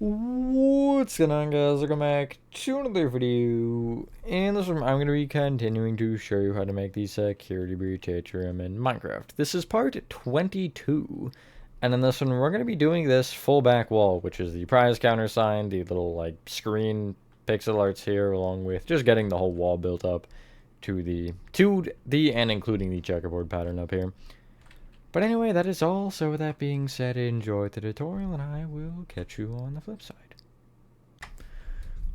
What's going on, guys? Welcome back to another video. In this one, I'm going to be continuing to show you how to make the security breach Atrium in Minecraft. This is part 22, and in this one, we're going to be doing this full back wall, which is the prize counter sign, the little like screen pixel arts here, along with just getting the whole wall built up to the and including the checkerboard pattern up here. But anyway, that is all. So with that being said, enjoy the tutorial, and I will catch you on the flip side.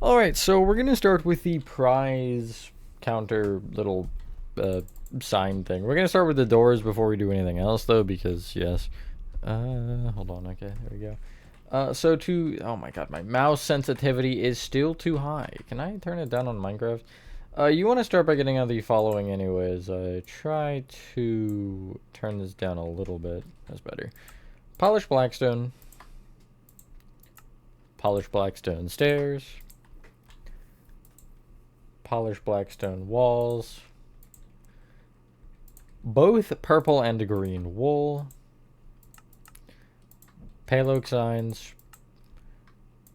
Alright, so we're going to start with the prize counter little sign thing. We're going to start with the doors before we do anything else, though, because, yes. Hold on, okay, there we go. Oh my god, my mouse sensitivity is still too high. Can I turn it down on Minecraft? You want to start by getting out the following anyways. Try to turn this down a little bit. That's better. Polished blackstone. Polished blackstone stairs. Polished blackstone walls. Both purple and green wool. Pale oak signs.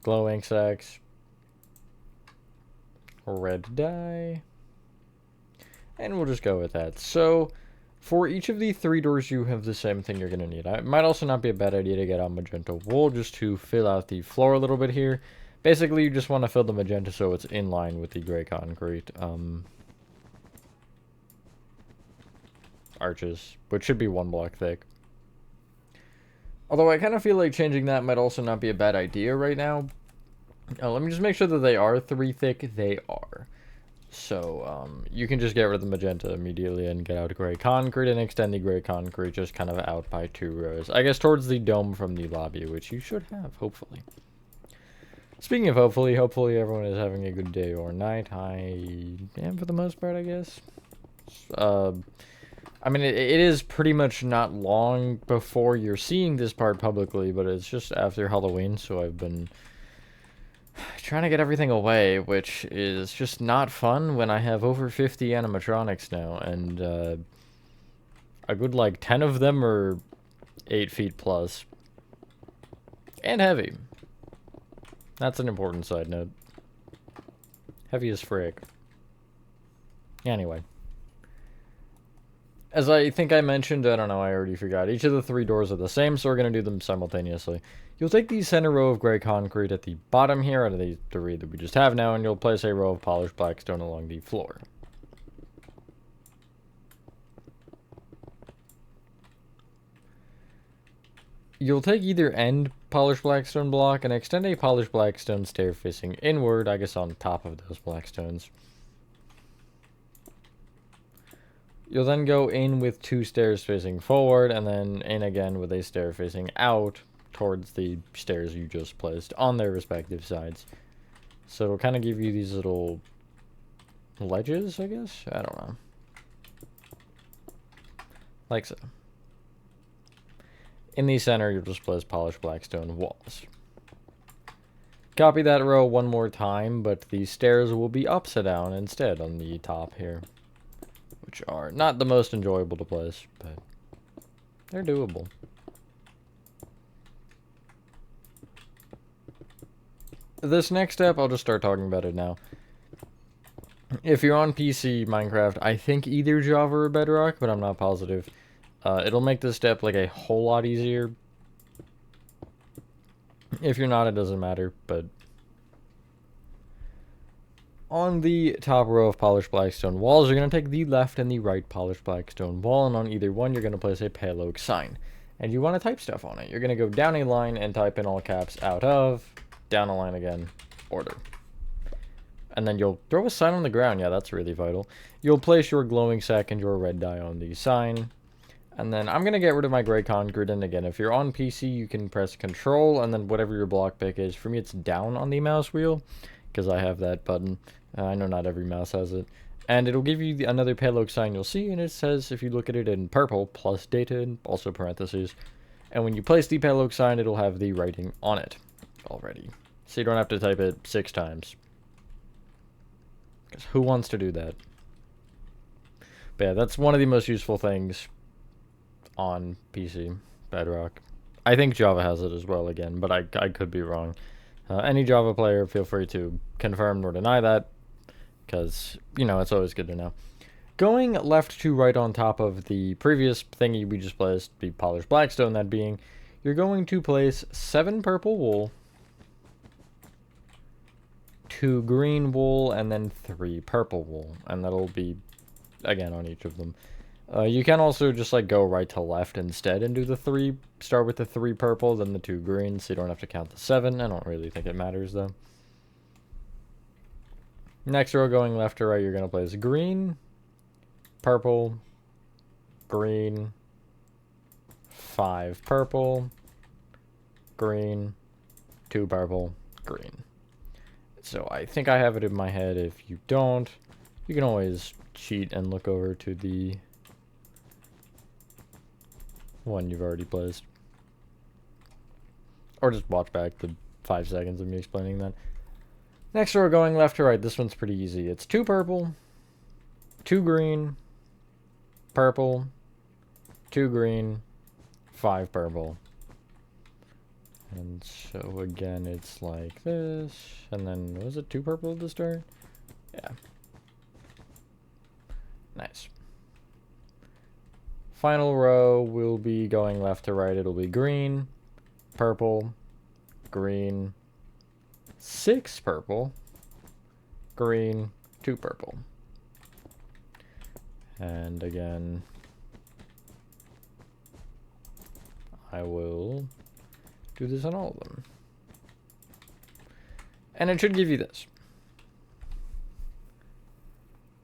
Glow ink sacks. Red dye, and we'll just go with that. So for each of the 3 doors, you have the same thing you're going to need. It might also not be a bad idea to get out magenta wool just to fill out the floor a little bit here. Basically, you just want to fill the magenta so it's in line with the gray concrete arches, which should be 1 block thick. Although I kind of feel like changing that might also not be a bad idea right now. Let me just make sure that they are 3 thick. They are. So, you can just get rid of the magenta immediately and get out gray concrete and extend the gray concrete just kind of out by 2 rows. I guess towards the dome from the lobby, which you should have, hopefully. Speaking of hopefully everyone is having a good day or night. I am for the most part, I guess. I mean, it is pretty much not long before you're seeing this part publicly, but it's just after Halloween, so I've been trying to get everything away, which is just not fun when I have over 50 animatronics now, and a good like 10 of them are 8 feet plus. And heavy. That's an important side note. Heavy as frick. Anyway. As I think I mentioned, I don't know, I already forgot. Each of the 3 doors are the same, so we're going to do them simultaneously. You'll take the center row of gray concrete at the bottom here, out of the 3 that we just have now, and you'll place a row of polished blackstone along the floor. You'll take either end polished blackstone block and extend a polished blackstone stair facing inward, I guess on top of those blackstones. You'll then go in with 2 stairs facing forward, and then in again with a stair facing out towards the stairs you just placed on their respective sides. So it'll kind of give you these little ledges, I guess? I don't know. Like so. In the center, you'll just place polished blackstone walls. Copy that row 1 more time, but the stairs will be upside down instead on the top here. Which are not the most enjoyable to place, but they're doable. This next step, I'll just start talking about it now. If you're on PC Minecraft, I think either Java or Bedrock, but I'm not positive. It'll make this step like a whole lot easier. If you're not, it doesn't matter, but on the top row of polished blackstone walls, you're going to take the left and the right polished blackstone wall, and on either one, you're going to place a pale oak sign. And you want to type stuff on it. You're going to go down a line and type in all caps out of, down a line again, order. And then you'll throw a sign on the ground. Yeah, that's really vital. You'll place your glowing sack and your red dye on the sign. And then I'm going to get rid of my gray concrete. And again, if you're on PC, you can press Control, and then whatever your block pick is. For me, it's down on the mouse wheel, because I have that button. I know not every mouse has it. And it'll give you another pale oak sign you'll see, and it says, if you look at it in purple, plus data, and also parentheses. And when you place the pale oak sign, it'll have the writing on it already. So you don't have to type it 6 times. Because who wants to do that? But yeah, that's one of the most useful things on PC Bedrock. I think Java has it as well again, but I could be wrong. Any Java player, feel free to confirm or deny that, because, you know, it's always good to know. Going left to right on top of the previous thingy we just placed, the polished blackstone, that being, you're going to place 7 purple wool, 2 green wool, and then 3 purple wool, and that'll be, again, on each of them. You can also just, like, go right to left instead and do the 3, start with the 3 purple, then the 2 green, so you don't have to count the 7. I don't really think it matters, though. Next row, going left to right, you're going to place green, purple, green, 5 purple, green, 2 purple, green. So I think I have it in my head. If you don't, you can always cheat and look over to the one you've already placed. Or just watch back the 5 seconds of me explaining that. Next row, going left to right. This one's pretty easy. It's 2 purple, 2 green, purple, 2 green, 5 purple. And so again, it's like this. And then, was it 2 purple to start? Yeah. Nice. Final row will be going left to right. It'll be green, purple, green, 6 purple, green, 2 purple. And again, I will do this on all of them. And it should give you this.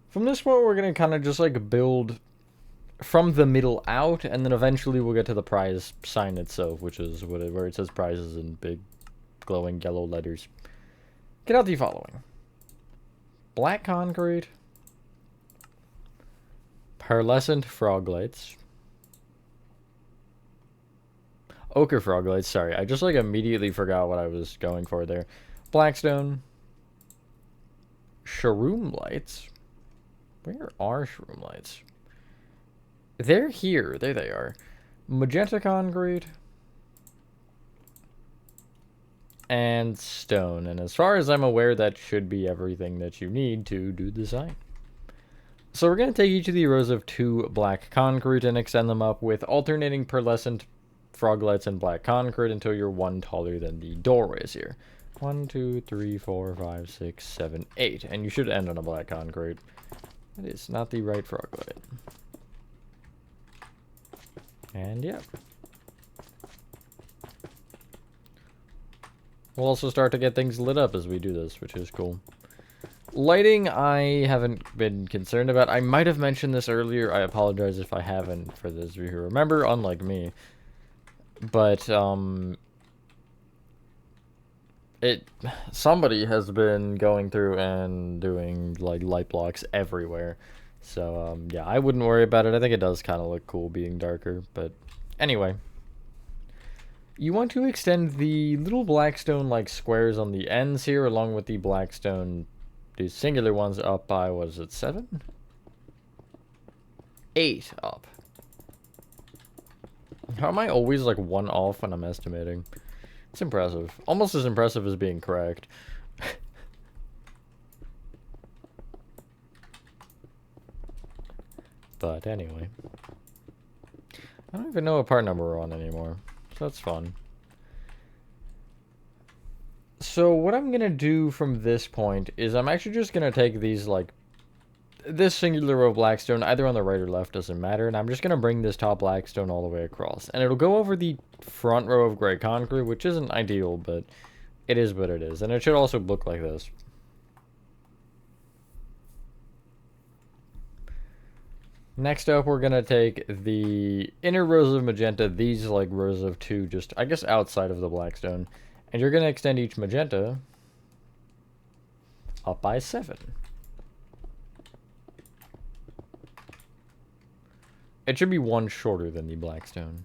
From this point, we're going to kind of just like build from the middle out, and then eventually we'll get to the prize sign itself, which is where it says prizes in big glowing yellow letters. Get out the following: black concrete, pearlescent frog lights, ochre frog lights, sorry, I just like immediately forgot what I was going for there. Blackstone, shroom lights. Where are shroom lights? They're here. There they are. Magenta concrete. And stone. And as far as I'm aware, that should be everything that you need to do the sign. So we're going to take each of the rows of 2 black concrete and extend them up with alternating pearlescent frog lights and black concrete until you're 1 taller than the doorways here. 1, 2, 3, 4, 5, 6, 7, 8. And you should end on a black concrete. That is not the right frog light. And yeah. We'll also start to get things lit up as we do this, which is cool. Lighting, I haven't been concerned about. I might have mentioned this earlier. I apologize if I haven't, for those of you who remember, unlike me. But, somebody has been going through and doing, like, light blocks everywhere. So, yeah, I wouldn't worry about it. I think it does kind of look cool being darker. But, anyway. You want to extend the little blackstone, like, squares on the ends here, along with the blackstone, these singular ones, up by, what is it, 7? 8 up. How am I always, like, 1 off when I'm estimating? It's impressive. Almost as impressive as being correct. But anyway. I don't even know what part number we're on anymore. So that's fun. So what I'm going to do from this point is I'm actually just going to take these, like, this singular row of blackstone, either on the right or left, doesn't matter, and I'm just going to bring this top blackstone all the way across. And it'll go over the front row of gray concrete, which isn't ideal, but it is what it is. And it should also look like this. Next up, we're going to take the inner rows of magenta, these like rows of 2, just, I guess, outside of the blackstone. And you're going to extend each magenta up by 7. It should be 1 shorter than the blackstone.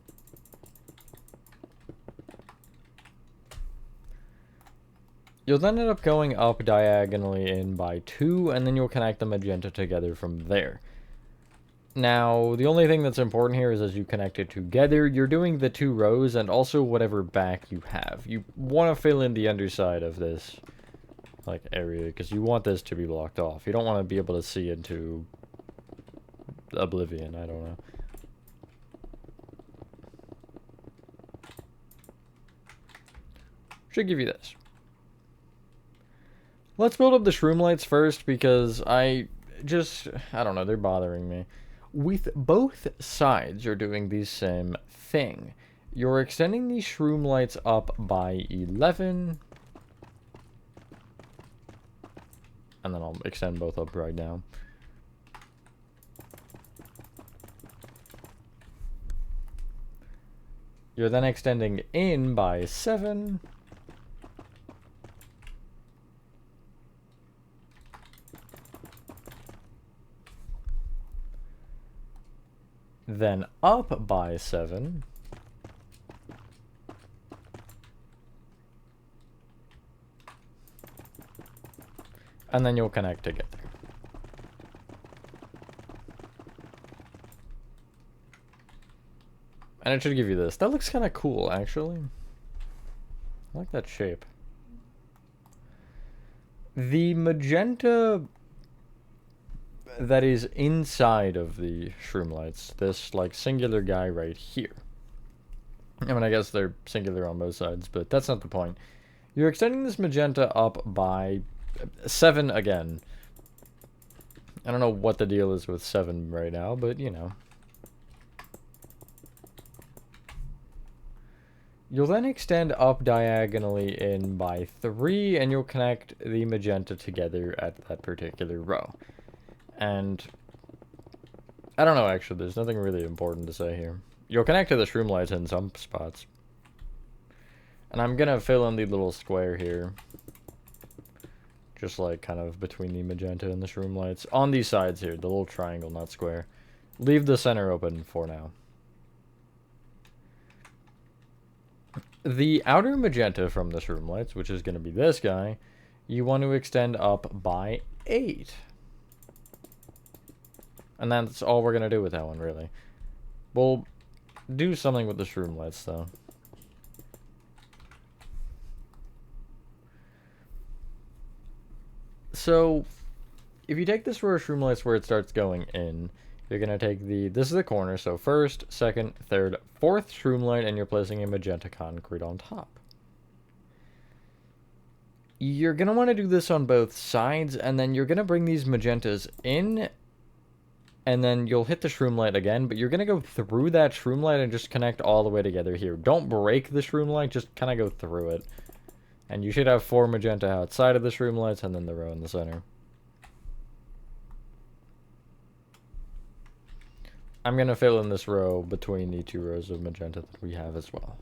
You'll then end up going up diagonally in by 2, and then you'll connect the magenta together from there. Now, the only thing that's important here is as you connect it together, you're doing the 2 rows and also whatever back you have. You want to fill in the underside of this, like, area, because you want this to be blocked off. You don't want to be able to see into oblivion, I don't know. Should give you this. Let's build up the shroom lights first, because I don't know, they're bothering me. With both sides, you're doing the same thing. You're extending these shroom lights up by 11. And then I'll extend both up right now. You're then extending in by 7. Then up by 7. And then you'll connect together. And it should give you this. That looks kind of cool, actually. I like that shape. The magenta that is inside of the shroom lights, this, like, singular guy right here. I mean, I guess they're singular on both sides, but that's not the point. You're extending this magenta up by 7 again. I don't know what the deal is with 7 right now, but, you know. You'll then extend up diagonally in by 3, and you'll connect the magenta together at that particular row. And I don't know, actually, there's nothing really important to say here. You'll connect to the shroom lights in some spots. And I'm gonna fill in the little square here. Just like kind of between the magenta and the shroom lights. On these sides here, the little triangle, not square. Leave the center open for now. The outer magenta from the shroom lights, which is gonna be this guy, you want to extend up by 8. And that's all we're going to do with that one, really. We'll do something with the shroom lights, though. So, if you take this row of shroom lights where it starts going in, you're going to take this is the corner, so first, second, third, fourth shroom light, and you're placing a magenta concrete on top. You're going to want to do this on both sides, and then you're going to bring these magentas in, and then you'll hit the shroom light again, but you're going to go through that shroom light and just connect all the way together here. Don't break the shroom light, just kind of go through it. And you should have 4 magenta outside of the shroom lights and then the row in the center. I'm going to fill in this row between the 2 rows of magenta that we have as well.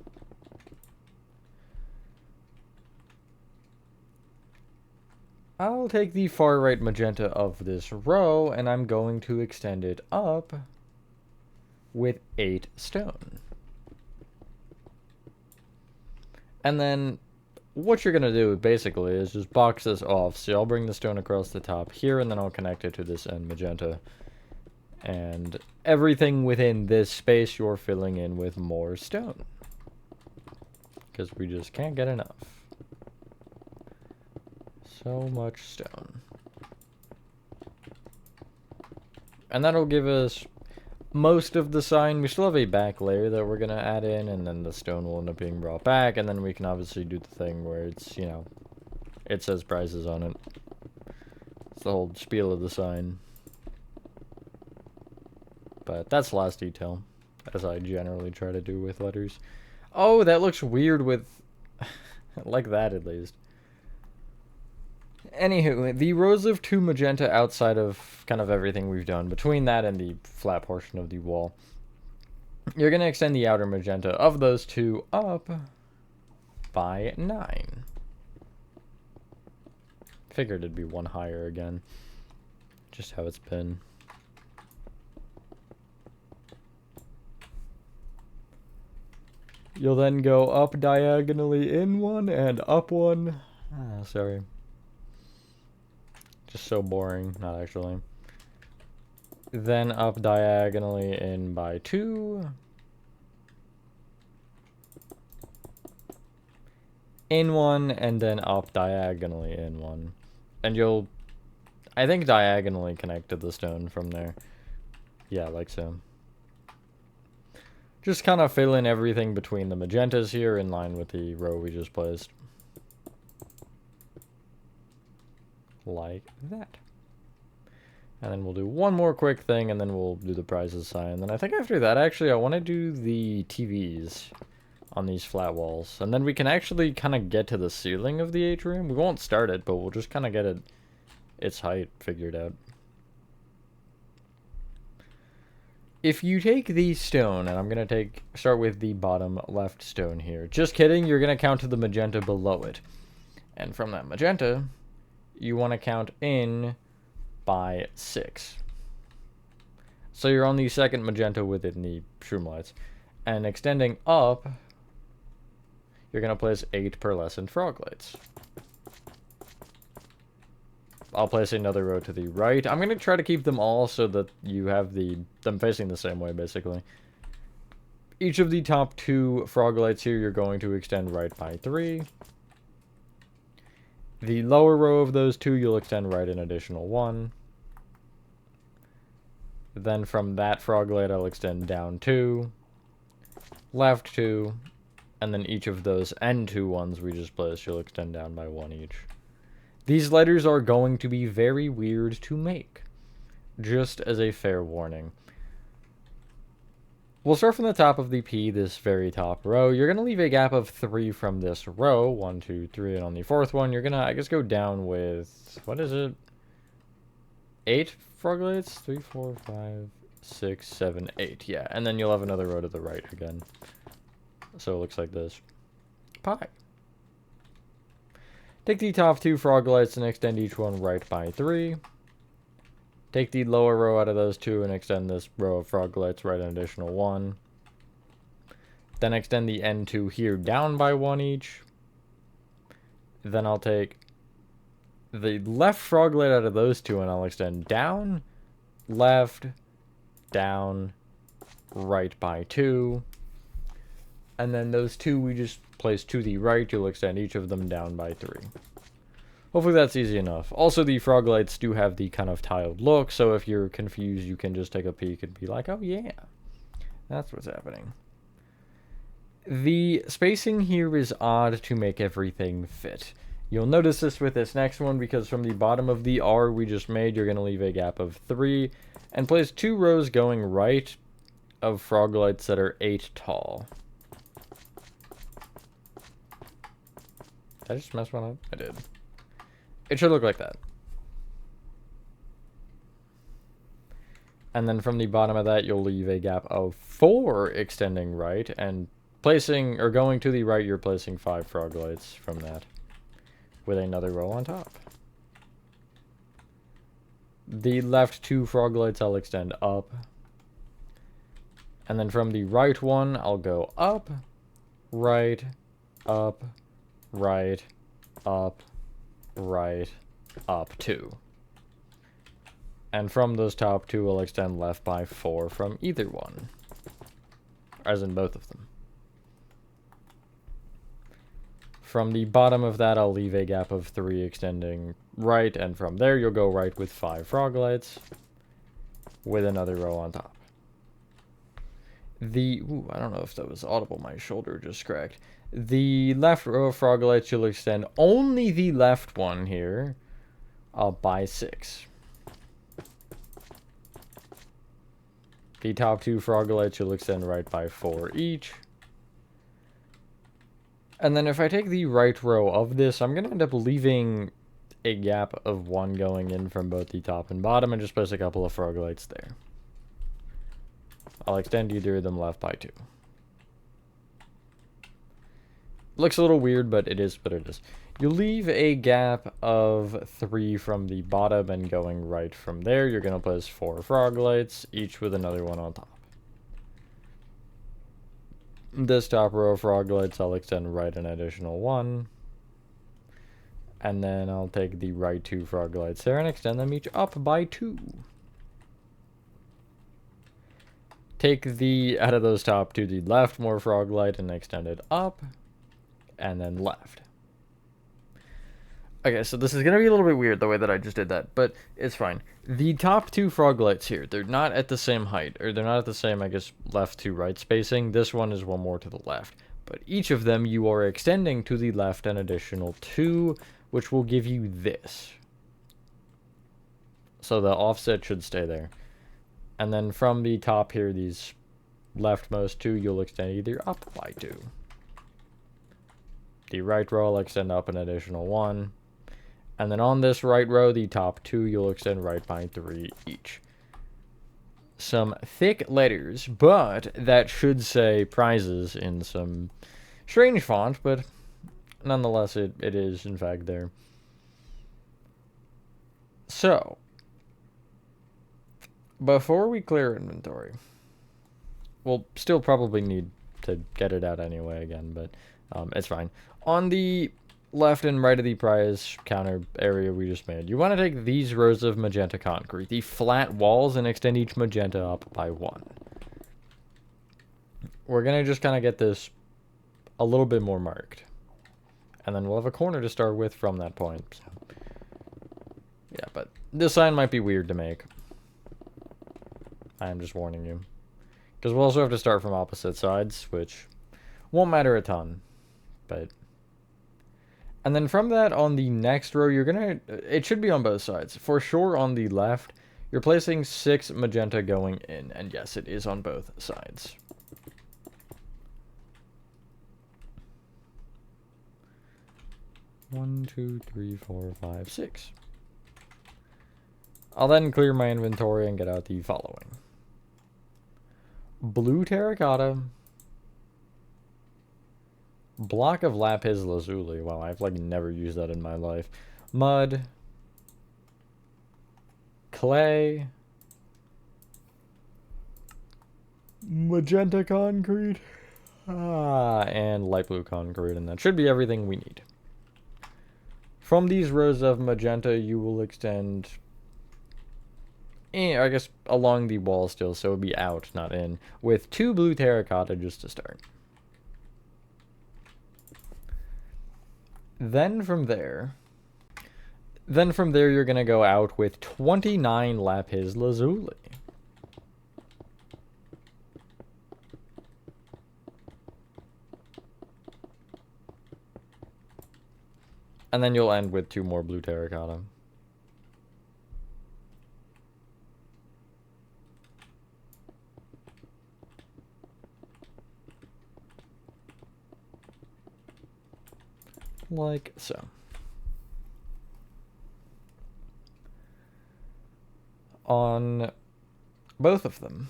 I'll take the far right magenta of this row, and I'm going to extend it up with 8 stone. And then what you're going to do, basically, is just box this off. So I'll bring the stone across the top here, and then I'll connect it to this end magenta. And everything within this space you're filling in with more stone. Because we just can't get enough. So much stone. And that'll give us most of the sign. We still have a back layer that we're going to add in, and then the stone will end up being brought back, and then we can obviously do the thing where it's, you know, it says prices on it. It's the whole spiel of the sign. But that's the last detail, as I generally try to do with letters. Oh, that looks weird with... like that, at least. Anywho, the rows of 2 magenta outside of kind of everything we've done, between that and the flat portion of the wall, you're going to extend the outer magenta of those 2 up by 9. Figured it'd be 1 higher again. Just how it's been. You'll then go up diagonally in 1 and up 1. Sorry. Just so boring, not actually. then up diagonally in by 2, in 1, and then up diagonally in 1. And you'll, I think, diagonally connect to the stone from there. Yeah, like so. Just kind of fill in everything between the magentas here in line with the row we just placed. Like that. And then we'll do one more quick thing, and then we'll do the prizes sign. And then I think after that, actually, I want to do the TVs on these flat walls. And then we can actually kind of get to the ceiling of the atrium. We won't start it, but we'll just kind of get its height figured out. If you take the stone, and I'm going to start with the bottom left stone here. Just kidding, you're going to count to the magenta below it. And from that magenta, you want to count in by 6. So you're on the second magenta within the shroom lights. And extending up, you're going to place 8 pearlescent frog lights. I'll place another row to the right. I'm going to try to keep them all so that you have them facing the same way, basically. Each of the top 2 frog lights here, you're going to extend right by 3. The lower row of those 2, you'll extend right an additional 1. Then from that frog light, I'll extend down 2, left 2, and then each of those end 2 ones we just placed, you'll extend down by 1 each. These letters are going to be very weird to make, just as a fair warning. We'll start from the top of the P, this very top row. You're going to leave a gap of 3 from this row. 1, 2, 3, and on the 4th one, you're going to, I guess, go down with, what is it? 8 frog lights? 3, 4, 5, 6, 7, 8. Yeah, and then you'll have another row to the right again. So it looks like this. Pie. Take the top 2 frog lights and extend each one right by 3. Take the lower row out of those 2 and extend this row of frog lights right an additional 1. Then extend the end 2 here down by 1 each. Then I'll take the left frog light out of those 2 and I'll extend down, left, down, right by 2. And then those 2 we just place to the right. You'll extend each of them down by 3. Hopefully that's easy enough. Also, the frog lights do have the kind of tiled look, so if you're confused, you can just take a peek and be like, oh yeah, that's what's happening. The spacing here is odd to make everything fit. You'll notice this with this next one, because from the bottom of the R we just made, you're going to leave a gap of 3, and place 2 rows going right of frog lights that are 8 tall. Did I just mess one up? I did. It should look like that. And then from the bottom of that, you'll leave a gap of 4 extending right, and placing, or going to the right, you're placing 5 frog lights from that, with another row on top. The left 2 frog lights I'll extend up. And then from the right one, I'll go up, right, up, right, up, right, up 2. And from those top 2, we'll extend left by 4 from either one, as in both of them. From the bottom of that, I'll leave a gap of 3 extending right, and from there you'll go right with 5 frog lights, with another row on top. Ooh, I don't know if that was audible, my shoulder just cracked. The left row of frog lights, you'll extend only the left one here, by 6. The top 2 frog lights, you'll extend right by 4 each. And then if I take the right row of this, I'm going to end up leaving a gap of 1 going in from both the top and bottom, and just place a couple of frog lights there. I'll extend either of them left by 2. Looks a little weird, but it is what it is. You'll leave a gap of 3 from the bottom, and going right from there, you're going to place 4 frog lights, each with another one on top. This top row of frog lights, I'll extend right an additional 1. And then I'll take the right 2 frog lights there and extend them each up by 2. take the, out of those top to the left, more frog light, and extend it up, and then left. Okay, so this is going to be a little bit weird the way that I just did that, but it's fine. The top two frog lights here, they're not at the same height, or they're not at the same, I guess, left to right spacing. This one is one more to the left. But each of them you are extending to the left an additional 2, which will give you this. So the offset should stay there. And then from the top here, these leftmost 2, you'll extend either up by 2. The right row will extend up an additional 1. And then on this right row, the top 2, you'll extend right by 3 each. Some thick letters, but that should say prizes in some strange font, but nonetheless, it is, in fact, there. So, before we clear inventory, we'll still probably need to get it out anyway again, but it's fine. On the left and right of the prize counter area we just made, you want to take these rows of magenta concrete, the flat walls, and extend each magenta up by 1. We're going to just kind of get this a little bit more marked. And then we'll have a corner to start with from that point. So, yeah, but this sign might be weird to make. I am just warning you. Because we'll also have to start from opposite sides, which won't matter a ton. But... and then from that, on the next row, you're going to... it should be on both sides. For sure, on the left, you're placing 6 magenta going in. And yes, it is on both sides. One, 2, 3, 4, 5, 6. I'll then clear my inventory and get out the following. Blue terracotta. Block of lapis lazuli. Wow, I've like never used that in my life. Mud. Clay. Magenta concrete. And light blue concrete, and that should be everything we need. From these rows of magenta, you will extend, I guess, along the wall still, so it would be out, not in, with 2 blue terracotta just to start. Then from there, you're going to go out with 29 lapis lazuli. And then you'll end with 2 more blue terracotta. Like so. On both of them,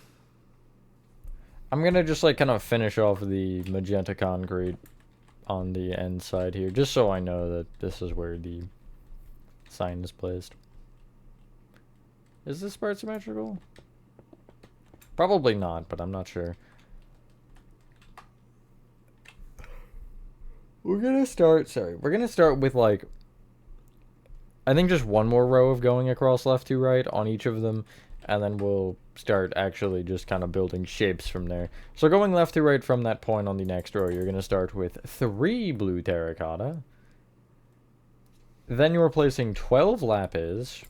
I'm gonna just like kind of finish off the magenta concrete on the end side here, just so I know that this is where the sign is placed. Is this part symmetrical? Probably not, but I'm not sure. We're gonna start with like, I think just one more row of going across left to right on each of them, and then we'll start actually just kind of building shapes from there. So going left to right from that point on the next row, you're gonna start with 3 blue terracotta. Then you're placing 12 lapis.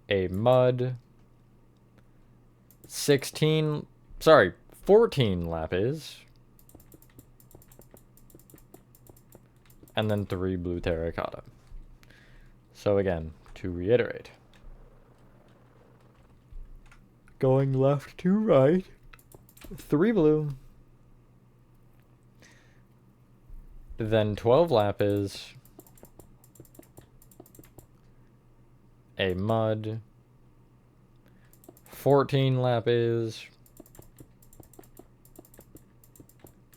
A mud. 14 lapis. And then 3 blue terracotta. So again, to reiterate. Going left to right. 3 blue. Then 12 lapis. A mud. 14 lapis.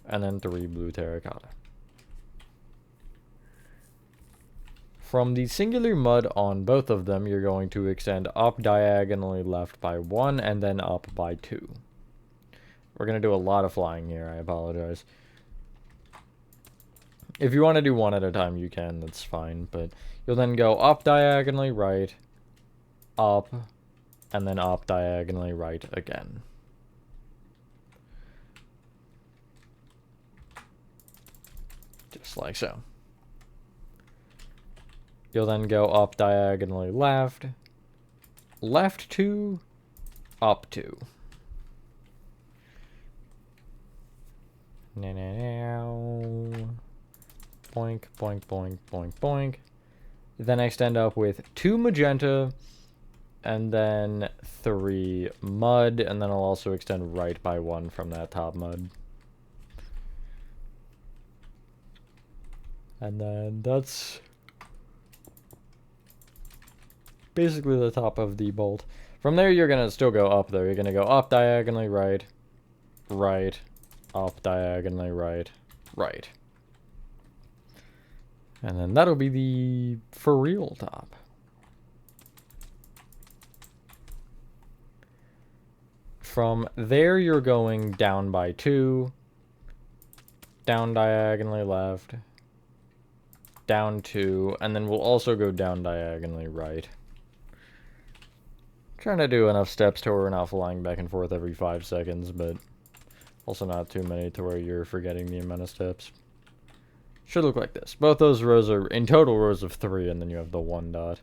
And then 3 blue terracotta. From the singular mud on both of them, you're going to extend up diagonally left by 1 and then up by 2. We're going to do a lot of flying here, I apologize. If you want to do one at a time, you can, that's fine. But you'll then go up diagonally right, up, and then up diagonally right again. Just like so. You'll then go up diagonally left, left 2, up 2. Boink, boink, boink, boink, boink. Then extend up with 2 magenta, and then 3 mud, and then I'll also extend right by 1 from that top mud. And then that's basically the top of the bolt. From there, you're going to still go up, though. You're going to go up diagonally right, right, up diagonally right, right. And then that'll be the for real top. From there, you're going down by 2, down diagonally left, down 2, and then we'll also go down diagonally right. Trying to do enough steps to where we're not flying back and forth every 5 seconds, but also not too many to where you're forgetting the amount of steps. Should look like this. Both those rows are in total rows of 3, and then you have the 1 dot.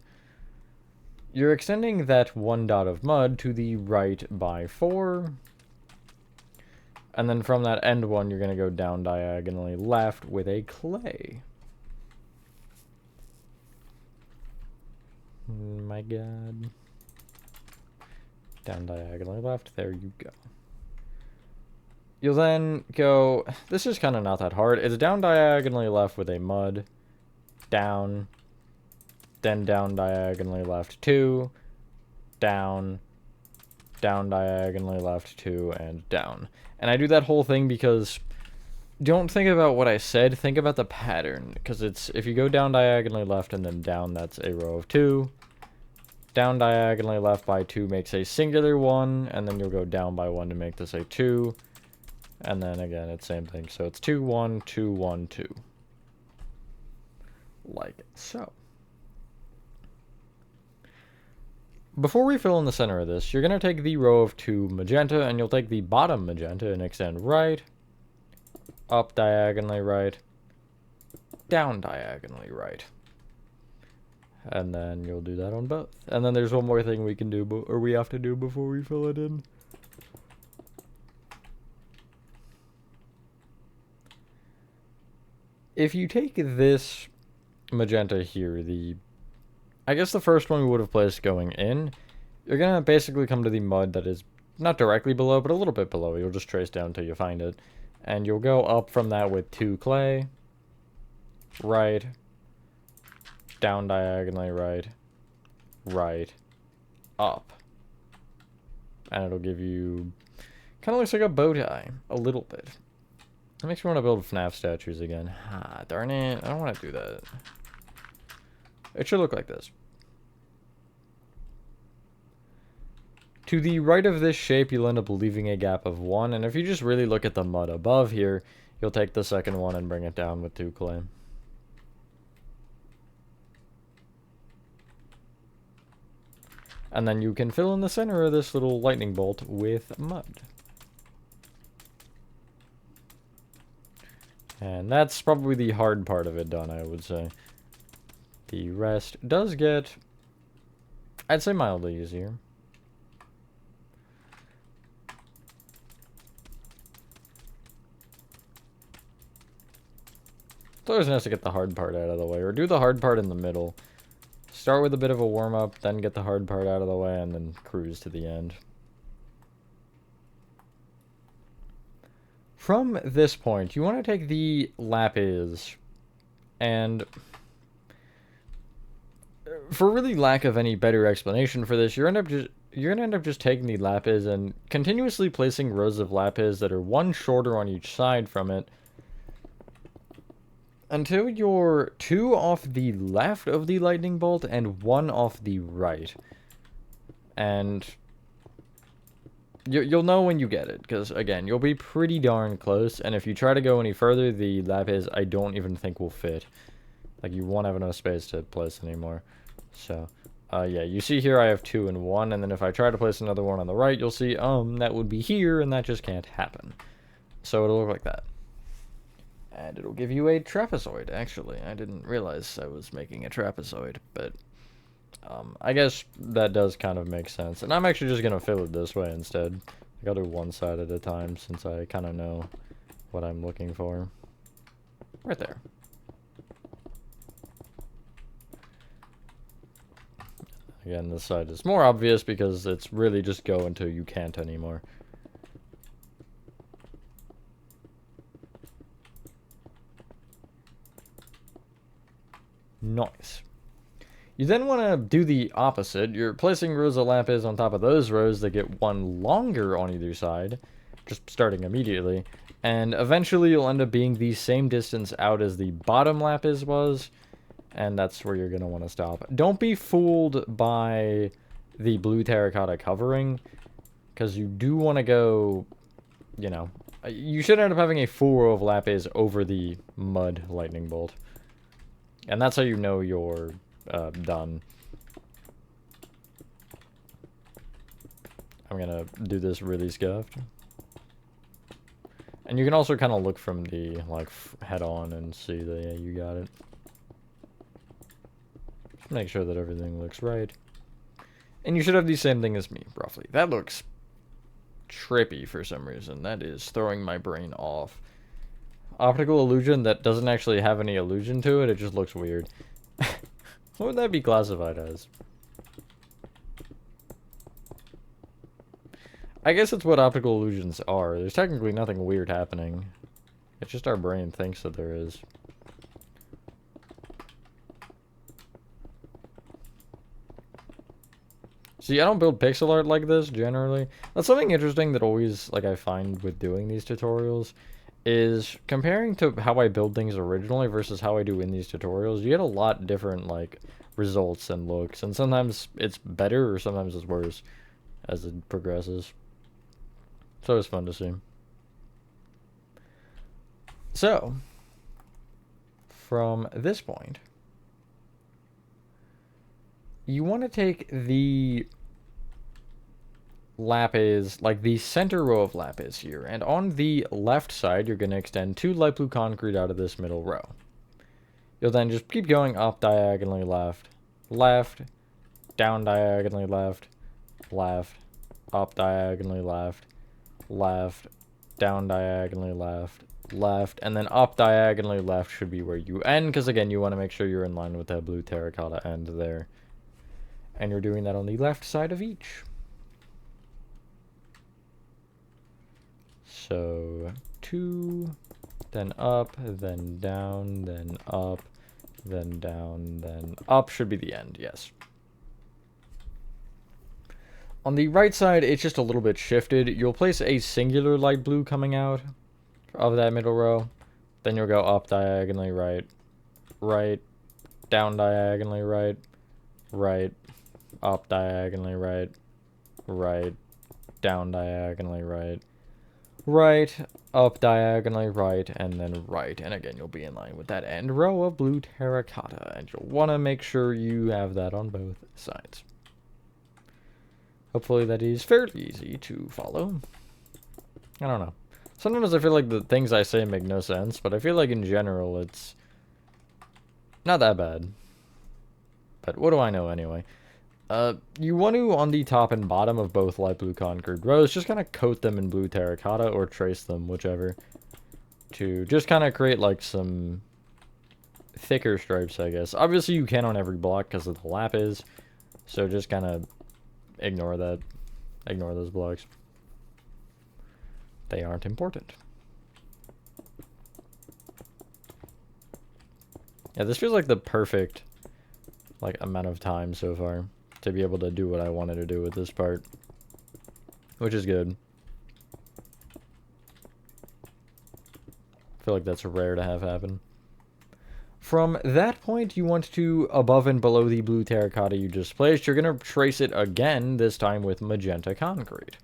You're extending that 1 dot of mud to the right by 4. And then from that end one, you're going to go down diagonally left with a clay. My god. Down diagonally left. There you go. You'll then go... This is kind of not that hard. It's down diagonally left with a mud. Down. Then down diagonally left 2. Down. Down diagonally left 2. And down. And I do that whole thing because... Don't think about what I said. Think about the pattern. Because it's... If you go down diagonally left and then down, that's a row of 2. Down diagonally left by 2 makes a singular 1. And then you'll go down by 1 to make this a 2. And then again, it's same thing. So it's 2, 1, 2, 1, 2. Like so. Before we fill in the center of this, you're going to take the row of 2 magenta, and you'll take the bottom magenta and extend right, up diagonally right, down diagonally right. And then you'll do that on both. And then there's one more thing we can do, or we have to do before we fill it in. If you take this magenta here, I guess the first one we would have placed going in, you're going to basically come to the mud that is not directly below, but a little bit below. You'll just trace down until you find it. And you'll go up from that with 2 clay, right, down diagonally right, right, up. And it'll give you, kind of looks like a bow tie, a little bit. That makes me want to build FNAF statues again. Ah, darn it. I don't want to do that. It should look like this. To the right of this shape, you'll end up leaving a gap of 1. And if you just really look at the mud above here, you'll take the second one and bring it down with 2 clay. And then you can fill in the center of this little lightning bolt with mud. And that's probably the hard part of it done, I would say. The rest does get, I'd say, mildly easier. It's always nice to get the hard part out of the way, or do the hard part in the middle. Start with a bit of a warm-up, then get the hard part out of the way, and then cruise to the end. From this point, you want to take the lapis, and for really lack of any better explanation for this, you're gonna end up just taking the lapis and continuously placing rows of lapis that are 1 shorter on each side from it until you're 2 off the left of the lightning bolt and 1 off the right. And you'll know when you get it, because, again, you'll be pretty darn close, and if you try to go any further, the lapis I don't even think will fit. Like, you won't have enough space to place anymore. So, Yeah, you see here I have 2 and 1, and then if I try to place another one on the right, you'll see, that would be here, and that just can't happen. So it'll look like that. And it'll give you a trapezoid, actually. I didn't realize I was making a trapezoid, but I guess that does kind of make sense. And I'm actually just going to fill it this way instead. I'll do one side at a time since I kind of know what I'm looking for. Right there. Again, this side is more obvious because it's really just go until you can't anymore. Nice. You then want to do the opposite. You're placing rows of lapis on top of those rows that get one longer on either side, just starting immediately, and eventually you'll end up being the same distance out as the bottom lapis was, and that's where you're going to want to stop. Don't be fooled by the blue terracotta covering, because you do want to go, you know, you should end up having a full row of lapis over the mud lightning bolt. And that's how you know you're done. I'm gonna do this really scuffed. And you can also kind of look from the, like, head on and see that, yeah, you got it. Just make sure that everything looks right. And you should have the same thing as me, roughly. That looks trippy for some reason. That is throwing my brain off. Optical illusion that doesn't actually have any illusion to it, it just looks weird. What would that be classified as? I guess it's what optical illusions are. There's technically nothing weird happening. It's just our brain thinks that there is. See, I don't build pixel art like this, generally. That's something interesting that always, like, I find with doing these tutorials, is comparing to how I build things originally versus how I do in these tutorials, you get a lot different, like, results and looks, and sometimes it's better or sometimes it's worse as it progresses. So it's fun to see. So, from this point, you want to take the lapis, like the center row of lapis here, and on the left side, you're going to extend 2 light blue concrete out of this middle row. You'll then just keep going up diagonally left, left, down diagonally left, left, up diagonally left, left, down diagonally left, left, and then up diagonally left should be where you end, because again, you want to make sure you're in line with that blue terracotta end there. And you're doing that on the left side of each. So 2, then up, then down, then up, then down, then up should be the end, yes. On the right side, it's just a little bit shifted. You'll place a singular light blue coming out of that middle row. Then you'll go up diagonally right, right, down diagonally right, right, up diagonally right, right, down diagonally right, right, up diagonally right, and then right. And again, you'll be in line with that end row of blue terracotta, and you'll want to make sure you have that on both sides. Hopefully that is fairly easy to follow. I don't know. Sometimes I feel like the things I say make no sense, but I feel like in general it's not that bad. But what do I know anyway? You want to, on the top and bottom of both light blue concrete rows, just kind of coat them in blue terracotta or trace them, whichever, to just kind of create like some thicker stripes, I guess. Obviously you can on every block because of the lapis, so just kind of ignore that. Ignore those blocks. They aren't important. Yeah, this feels like the perfect amount of time so far to be able to do what I wanted to do with this part, which is good. I feel like that's rare to have happen. From that point, you want to, above and below the blue terracotta you just placed, you're going to trace it again, this time with magenta concrete.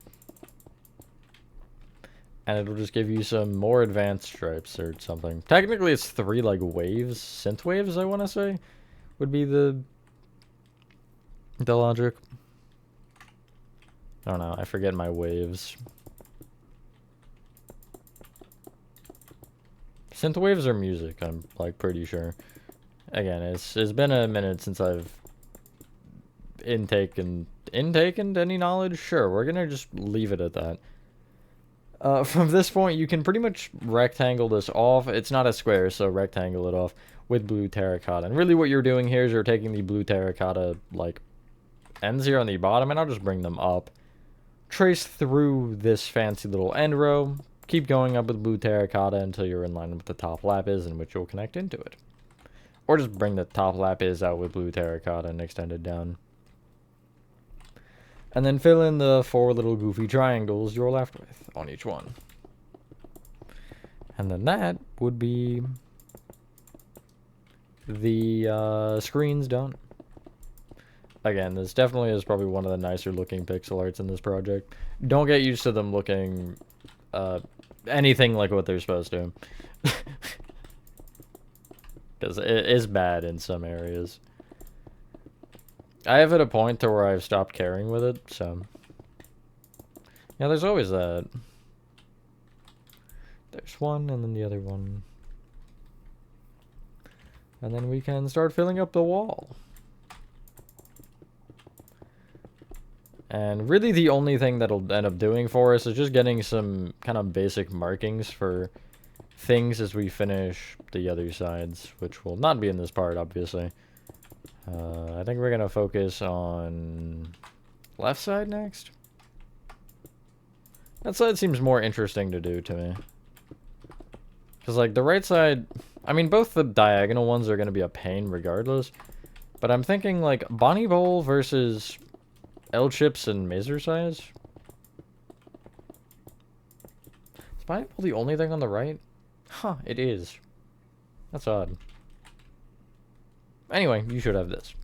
And it'll just give you some more advanced stripes or something. Technically, it's 3, like, waves, synth waves, I want to say, would be the the logic. I don't know, I forget my waves. Synth waves are music, I'm like pretty sure. Again, it's been a minute since I've intaken any knowledge. Sure, we're gonna just leave it at that. From this point, you can pretty much rectangle this off. It's not a square, so rectangle it off with blue terracotta. And really what you're doing here is you're taking the blue terracotta, like, ends here on the bottom, and I'll just bring them up. Trace through this fancy little end row. Keep going up with blue terracotta until you're in line with the top lapis, in which you'll connect into it. Or just bring the top lapis out with blue terracotta and extend it down. And then fill in the 4 little goofy triangles you're left with on each one. And then that would be the screens done. Again, this definitely is probably one of the nicer looking pixel arts in this project. Don't get used to them looking anything like what they're supposed to. Because it is bad in some areas. I have hit a point to where I've stopped caring with it, so... Yeah, there's always that. There's one, and then the other one. And then we can start filling up the wall. And really the only thing that'll end up doing for us is just getting some kind of basic markings for things as we finish the other sides, which will not be in this part, obviously. I think we're going to focus on left side next. That side seems more interesting to do to me. Because, like, the right side... I mean, both the diagonal ones are going to be a pain regardless. But I'm thinking, like, Bonnie Bowl versus L-Chips and Mazer size? Is Bonnie Bowl the only thing on the right? Huh, it is. That's odd. Anyway, you should have this.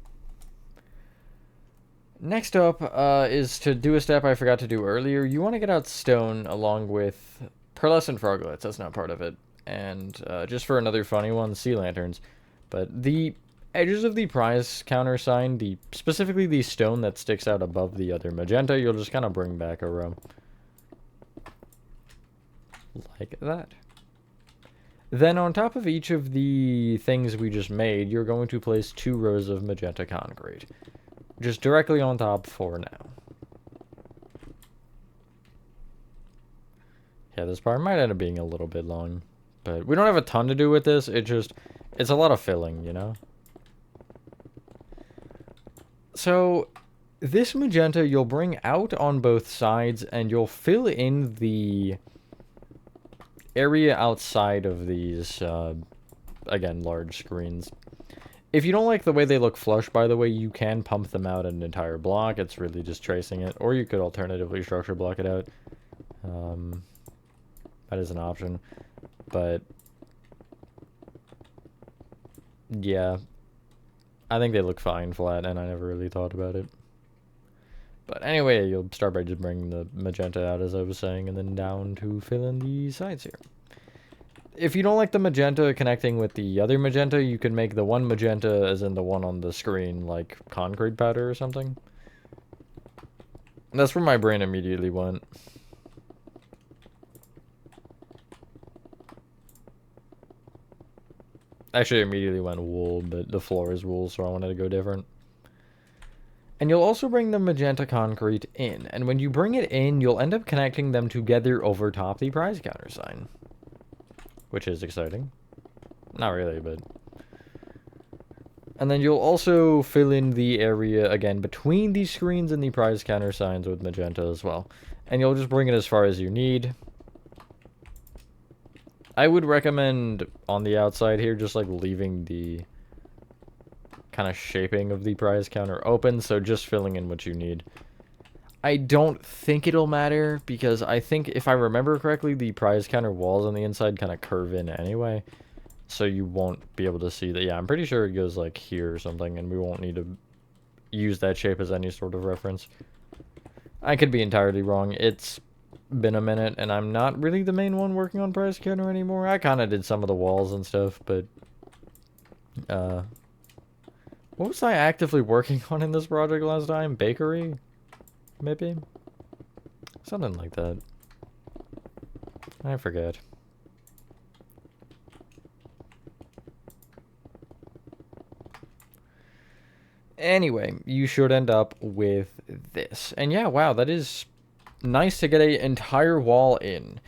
Next up is to do a step I forgot to do earlier. You want to get out stone along with pearlescent froglets. That's not part of it. And just for another funny one, sea lanterns. But the edges of the prize counter sign, specifically the stone that sticks out above the other magenta, you'll just kind of bring back a row. Like that. Then on top of each of the things we just made, you're going to place 2 rows of magenta concrete. Just directly on top for now. Yeah, this part might end up being a little bit long. But we don't have a ton to do with this, it's a lot of filling, you know? So, this magenta you'll bring out on both sides, and you'll fill in the area outside of these, again, large screens. If you don't like the way they look flush, by the way, you can pump them out an entire block. It's really just tracing it. Or you could alternatively structure block it out. That is an option. But, yeah. I think they look fine flat, and I never really thought about it. But anyway, you'll start by just bringing the magenta out, as I was saying, and then down to fill in the sides here. If you don't like the magenta connecting with the other magenta, you can make the one magenta, as in the one on the screen, like concrete powder or something. That's where my brain immediately went. Actually, immediately went wool, but the floor is wool, so I wanted to go different. And you'll also bring the magenta concrete in, and when you bring it in, you'll end up connecting them together over top the prize counter sign. Which is exciting. Not really, but... And then you'll also fill in the area, again, between these screens and the prize counter signs with magenta as well. And you'll just bring it as far as you need. I would recommend, on the outside here, just, like, leaving the kind of shaping of the prize counter open, so just filling in what you need. I don't think it'll matter, because I think, if I remember correctly, the prize counter walls on the inside kind of curve in anyway, so you won't be able to see that. Yeah, I'm pretty sure it goes, like, here or something, and we won't need to use that shape as any sort of reference. I could be entirely wrong. It's been a minute, and I'm not really the main one working on prize counter anymore. I kind of did some of the walls and stuff, but, What was I actively working on in this project last time? Bakery? Maybe? Something like that. I forget. Anyway, you should end up with this. And yeah, wow, that is nice to get an entire wall in.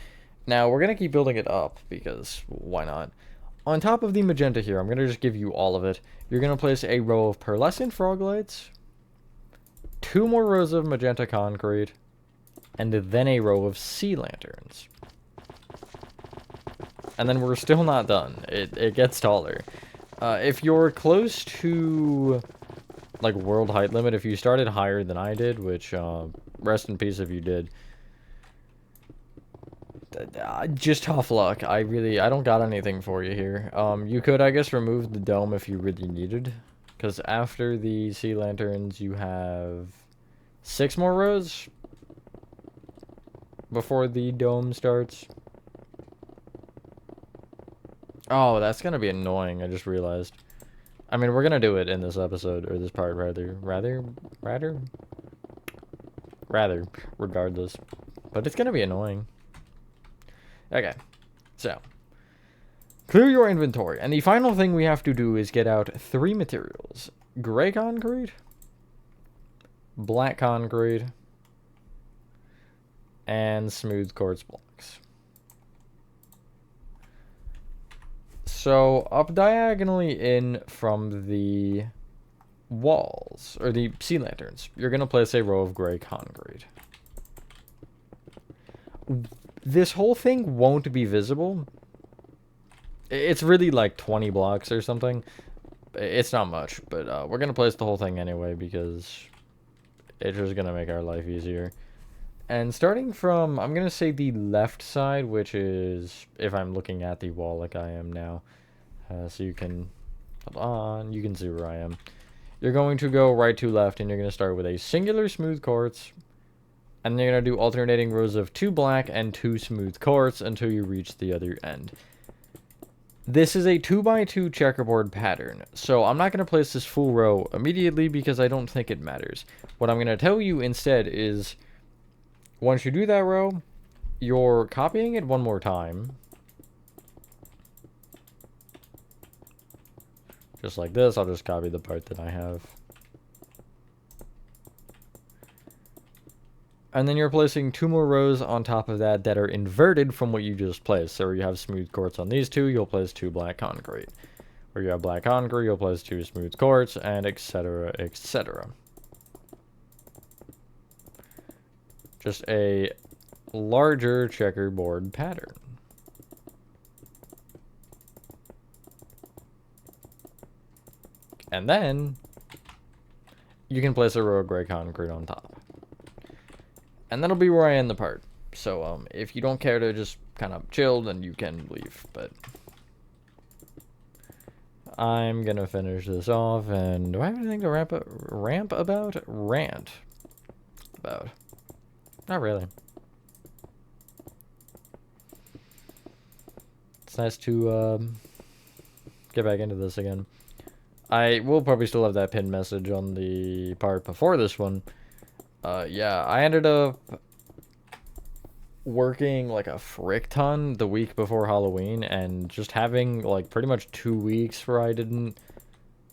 Now, we're going to keep building it up, because why not? On top of the magenta here, I'm going to just give you all of it. You're going to place a row of pearlescent frog lights, 2 more rows of magenta concrete, and then a row of sea lanterns. And then we're still not done. It gets taller. If you're close to, like, world height limit, if you started higher than I did, which, rest in peace if you did, just tough luck. I don't got anything for you here. You could, I guess, remove the dome if you really needed. Because after the sea lanterns, you have 6 more rows before the dome starts. Oh, that's gonna be annoying, I just realized. I mean, we're gonna do it in this episode, or this part, rather, regardless. But it's gonna be annoying. Okay, so. Clear your inventory, and the final thing we have to do is get out 3 materials. Gray concrete, black concrete, and smooth quartz blocks. So, up diagonally in from the walls, or the sea lanterns, you're going to place a row of gray concrete. This whole thing won't be visible. It's really like 20 blocks or something. It's not much, but we're going to place the whole thing anyway because it's just going to make our life easier. And starting from, I'm going to say the left side, which is, if I'm looking at the wall like I am now. So you can, hold on, you can see where I am. You're going to go right to left, and you're going to start with a singular smooth quartz. And then you're going to do alternating rows of 2 black and 2 smooth quartz until you reach the other end. This is a 2x2 checkerboard pattern, so I'm not going to place this full row immediately because I don't think it matters. What I'm going to tell you instead is, once you do that row, you're copying it one more time. Just like this, I'll just copy the part that I have. And then you're placing 2 more rows on top of that are inverted from what you just placed. So where you have smooth quartz on these 2, you'll place 2 black concrete. Where you have black concrete, you'll place 2 smooth quartz, and etc., etc. Just a larger checkerboard pattern. And then you can place a row of gray concrete on top. And that'll be where I end the part. So, if you don't care to just kind of chill, then you can leave. But I'm gonna finish this off. And do I have anything to rant about? Not really. It's nice to get back into this again. I will probably still have that pinned message on the part before this one. Yeah, I ended up working like a frick ton the week before Halloween and just having like pretty much 2 weeks where I didn't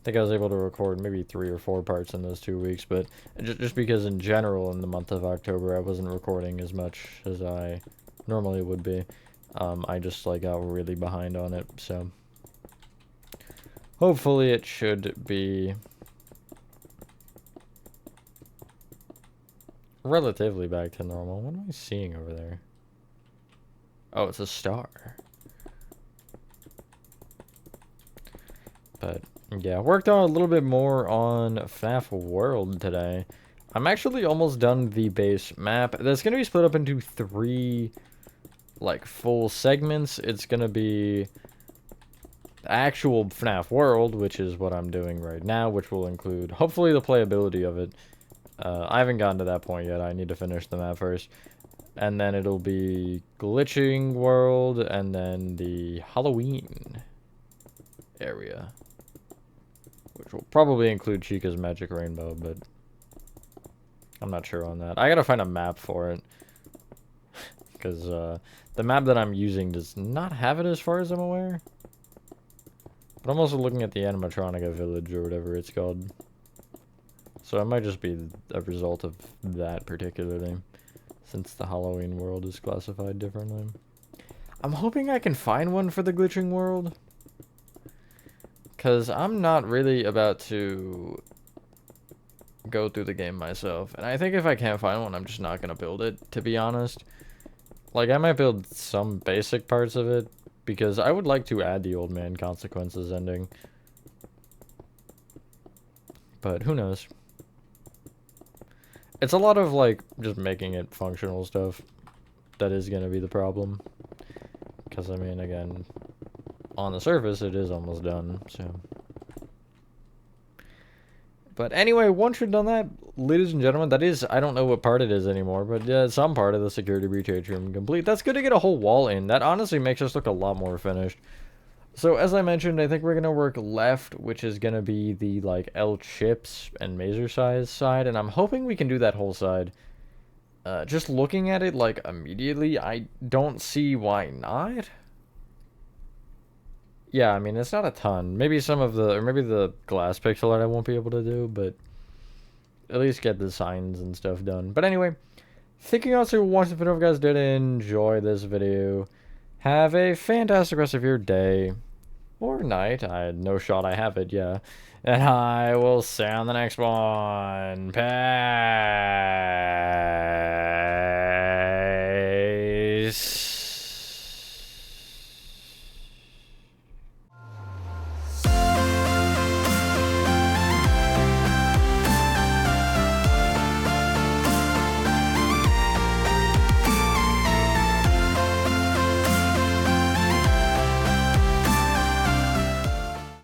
think I was able to record maybe 3 or 4 parts in those 2 weeks, but just because in general in the month of October I wasn't recording as much as I normally would be. I just like got really behind on it, so hopefully it should be relatively back to normal. What am I seeing over there? Oh, it's a star. But yeah, worked on a little bit more on FNAF World today. I'm actually almost done the base map. That's going to be split up into 3 like full segments. It's going to be actual FNAF World, which is what I'm doing right now, which will include hopefully the playability of it. I haven't gotten to that point yet. I need to finish the map first. And then it'll be Glitching World, and then the Halloween area. which will probably include Chica's Magic Rainbow, but I'm not sure on that. I gotta find a map for it, because the map that I'm using does not have it as far as I'm aware. But I'm also looking at the animatronica village or whatever it's called. So it might just be a result of that particularly, since the Halloween world is classified differently. I'm hoping I can find one for the glitching world, because I'm not really about to go through the game myself. And I think if I can't find one, I'm just not going to build it, to be honest. Like, I might build some basic parts of it, because I would like to add the Old Man Consequences ending. But who knows? It's a lot of, like, just making it functional stuff that is going to be the problem. Because, I mean, again, on the surface, it is almost done, so. But anyway, once you're done that, ladies and gentlemen, that is, I don't know what part it is anymore, but yeah, some part of the security breach atrium complete. That's good to get a whole wall in. That honestly makes us look a lot more finished. So, as I mentioned, I think we're going to work left, which is going to be the, like, L chips and mazer size side, and I'm hoping we can do that whole side. Just looking at it, like, immediately, I don't see why not. Yeah, I mean, it's not a ton. Maybe some of the, or maybe the glass pixel art I won't be able to do, but at least get the signs and stuff done. But anyway, thank you guys for watching the video. If you guys did enjoy this video, have a fantastic rest of your day. Or night. I had no shot I have it, yeah. And I will see you on the next one. Peace.